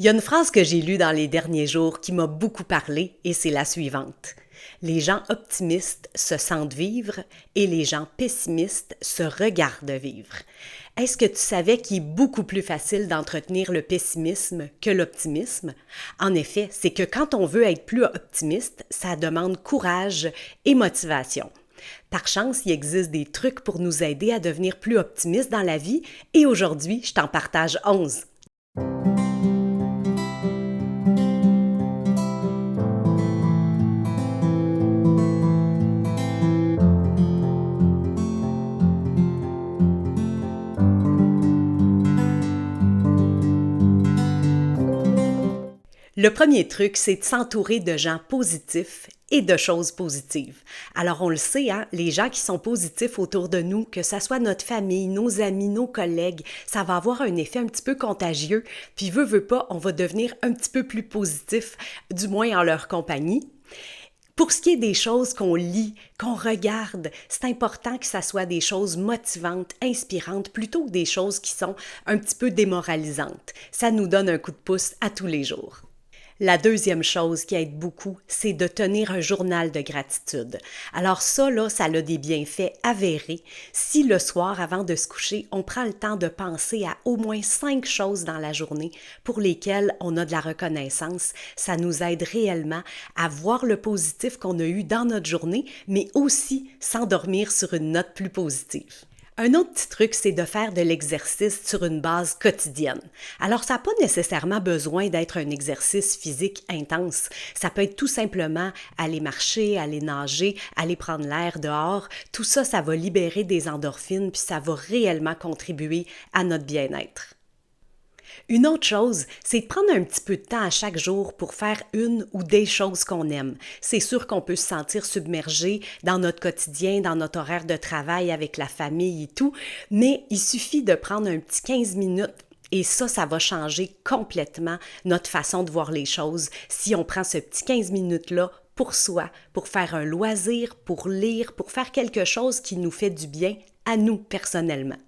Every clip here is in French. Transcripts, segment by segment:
Il y a une phrase que j'ai lue dans les derniers jours qui m'a beaucoup parlé et c'est la suivante. Les gens optimistes se sentent vivre et les gens pessimistes se regardent vivre. Est-ce que tu savais qu'il est beaucoup plus facile d'entretenir le pessimisme que l'optimisme? En effet, c'est que quand on veut être plus optimiste, ça demande courage et motivation. Par chance, il existe des trucs pour nous aider à devenir plus optimistes dans la vie et aujourd'hui, je t'en partage 11. Le premier truc, c'est de s'entourer de gens positifs et de choses positives. Alors on le sait, hein, les gens qui sont positifs autour de nous, que ce soit notre famille, nos amis, nos collègues, ça va avoir un effet un petit peu contagieux, puis veut pas, on va devenir un petit peu plus positif, du moins en leur compagnie. Pour ce qui est des choses qu'on lit, qu'on regarde, c'est important que ça soit des choses motivantes, inspirantes, plutôt que des choses qui sont un petit peu démoralisantes. Ça nous donne un coup de pouce à tous les jours. La deuxième chose qui aide beaucoup, c'est de tenir un journal de gratitude. Alors ça, là, ça a des bienfaits avérés. Si le soir, avant de se coucher, on prend le temps de penser à au moins 5 choses dans la journée pour lesquelles on a de la reconnaissance, ça nous aide réellement à voir le positif qu'on a eu dans notre journée, mais aussi s'endormir sur une note plus positive. Un autre petit truc, c'est de faire de l'exercice sur une base quotidienne. Alors, ça n'a pas nécessairement besoin d'être un exercice physique intense. Ça peut être tout simplement aller marcher, aller nager, aller prendre l'air dehors. Tout ça, ça va libérer des endorphines, puis ça va réellement contribuer à notre bien-être. Une autre chose, c'est de prendre un petit peu de temps à chaque jour pour faire une ou des choses qu'on aime. C'est sûr qu'on peut se sentir submergé dans notre quotidien, dans notre horaire de travail avec la famille et tout, mais il suffit de prendre un petit 15 minutes et ça va changer complètement notre façon de voir les choses si on prend ce petit 15 minutes-là pour soi, pour faire un loisir, pour lire, pour faire quelque chose qui nous fait du bien à nous personnellement.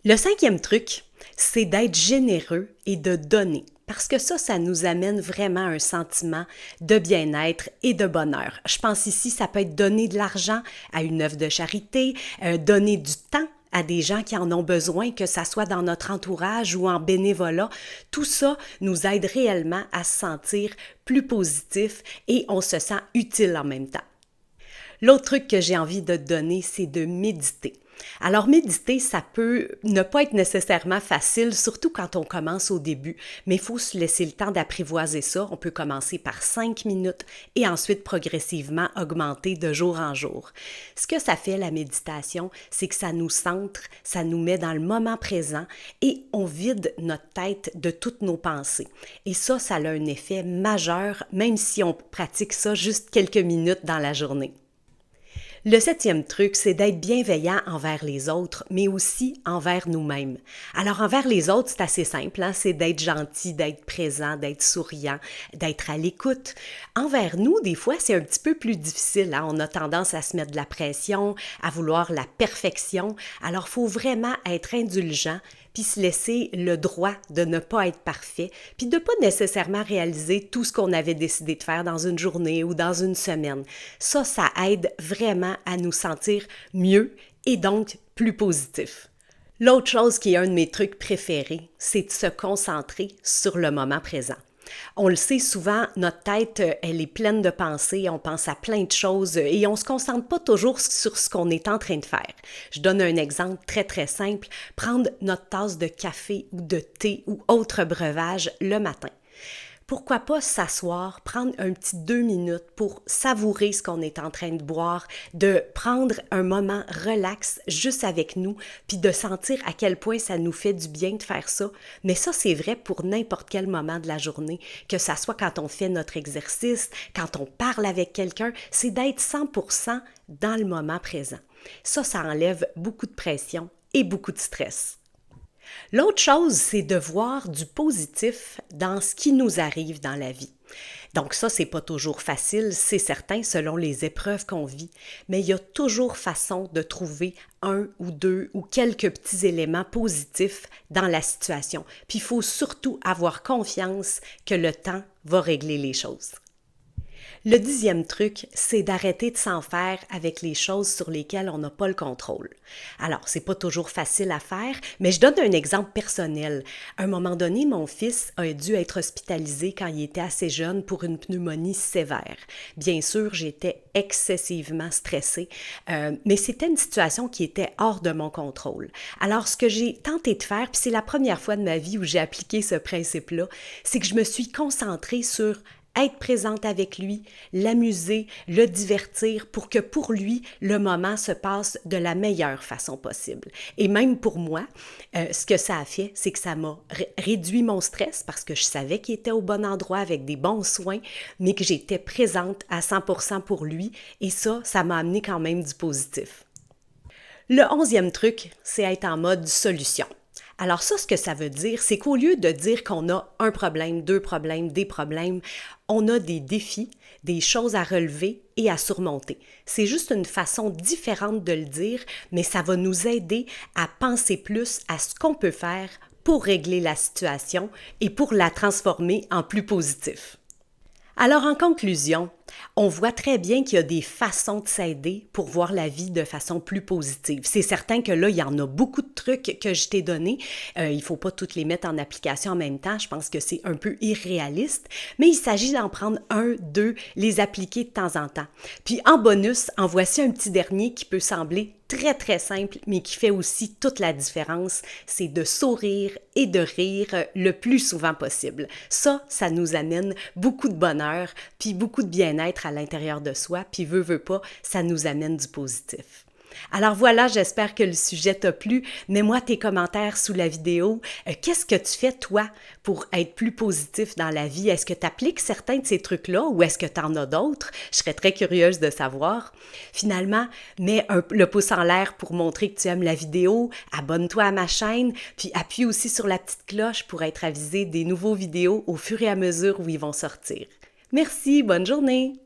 Le cinquième truc, c'est d'être généreux et de donner. Parce que ça nous amène vraiment un sentiment de bien-être et de bonheur. Je pense ici, ça peut être donner de l'argent à une œuvre de charité, donner du temps à des gens qui en ont besoin, que ça soit dans notre entourage ou en bénévolat. Tout ça nous aide réellement à se sentir plus positif et on se sent utile en même temps. L'autre truc que j'ai envie de te donner, c'est de méditer. Alors méditer, ça peut ne pas être nécessairement facile, surtout quand on commence au début, mais il faut se laisser le temps d'apprivoiser ça. On peut commencer par 5 minutes et ensuite progressivement augmenter de jour en jour. Ce que ça fait, la méditation, c'est que ça nous centre, ça nous met dans le moment présent et on vide notre tête de toutes nos pensées. Et ça a un effet majeur, même si on pratique ça juste quelques minutes dans la journée. Le septième truc, c'est d'être bienveillant envers les autres, mais aussi envers nous-mêmes. Alors envers les autres, c'est assez simple, hein? C'est d'être gentil, d'être présent, d'être souriant, d'être à l'écoute. Envers nous, des fois, c'est un petit peu plus difficile, hein? On a tendance à se mettre de la pression, à vouloir la perfection. Alors il faut vraiment être indulgent, puis se laisser le droit de ne pas être parfait, puis de ne pas nécessairement réaliser tout ce qu'on avait décidé de faire dans une journée ou dans une semaine. Ça aide vraiment à nous sentir mieux et donc plus positif. L'autre chose qui est un de mes trucs préférés, c'est de se concentrer sur le moment présent. On le sait souvent, notre tête, elle est pleine de pensées, on pense à plein de choses et on ne se concentre pas toujours sur ce qu'on est en train de faire. Je donne un exemple très très simple, prendre notre tasse de café ou de thé ou autre breuvage le matin. Pourquoi pas s'asseoir, prendre un petit 2 minutes pour savourer ce qu'on est en train de boire, de prendre un moment relax juste avec nous, puis de sentir à quel point ça nous fait du bien de faire ça. Mais ça, c'est vrai pour n'importe quel moment de la journée, que ça soit quand on fait notre exercice, quand on parle avec quelqu'un, c'est d'être 100% dans le moment présent. Ça enlève beaucoup de pression et beaucoup de stress. L'autre chose, c'est de voir du positif dans ce qui nous arrive dans la vie. Donc ça, c'est pas toujours facile, c'est certain, selon les épreuves qu'on vit, mais il y a toujours façon de trouver un ou deux ou quelques petits éléments positifs dans la situation. Puis il faut surtout avoir confiance que le temps va régler les choses. Le 10e truc, c'est d'arrêter de s'en faire avec les choses sur lesquelles on n'a pas le contrôle. Alors, c'est pas toujours facile à faire, mais je donne un exemple personnel. À un moment donné, mon fils a dû être hospitalisé quand il était assez jeune pour une pneumonie sévère. Bien sûr, j'étais excessivement stressée, mais c'était une situation qui était hors de mon contrôle. Alors, ce que j'ai tenté de faire, puis c'est la première fois de ma vie où j'ai appliqué ce principe-là, c'est que je me suis concentrée sur être présente avec lui, l'amuser, le divertir pour que pour lui, le moment se passe de la meilleure façon possible. Et même pour moi, ce que ça a fait, c'est que ça m'a réduit mon stress parce que je savais qu'il était au bon endroit avec des bons soins, mais que j'étais présente à 100% pour lui. Et ça m'a amené quand même du positif. Le 11e truc, c'est être en mode solution. Alors ça, ce que ça veut dire, c'est qu'au lieu de dire qu'on a un problème, deux problèmes, des problèmes, on a des défis, des choses à relever et à surmonter. C'est juste une façon différente de le dire, mais ça va nous aider à penser plus à ce qu'on peut faire pour régler la situation et pour la transformer en plus positif. Alors en conclusion, on voit très bien qu'il y a des façons de s'aider pour voir la vie de façon plus positive. C'est certain que là, il y en a beaucoup de trucs que je t'ai donnés. Il ne faut pas toutes les mettre en application en même temps. Je pense que c'est un peu irréaliste, mais il s'agit d'en prendre un, deux, les appliquer de temps en temps. Puis en bonus, en voici un petit dernier qui peut sembler très, très simple, mais qui fait aussi toute la différence, c'est de sourire et de rire le plus souvent possible. Ça nous amène beaucoup de bonheur, puis beaucoup de bien-être à l'intérieur de soi, puis veut pas, ça nous amène du positif. Alors voilà, j'espère que le sujet t'a plu. Mets-moi tes commentaires sous la vidéo. Qu'est-ce que tu fais, toi, pour être plus positif dans la vie? Est-ce que tu appliques certains de ces trucs-là ou est-ce que tu en as d'autres? Je serais très curieuse de savoir. Finalement, mets le pouce en l'air pour montrer que tu aimes la vidéo. Abonne-toi à ma chaîne, puis appuie aussi sur la petite cloche pour être avisé des nouveaux vidéos au fur et à mesure où ils vont sortir. Merci, bonne journée!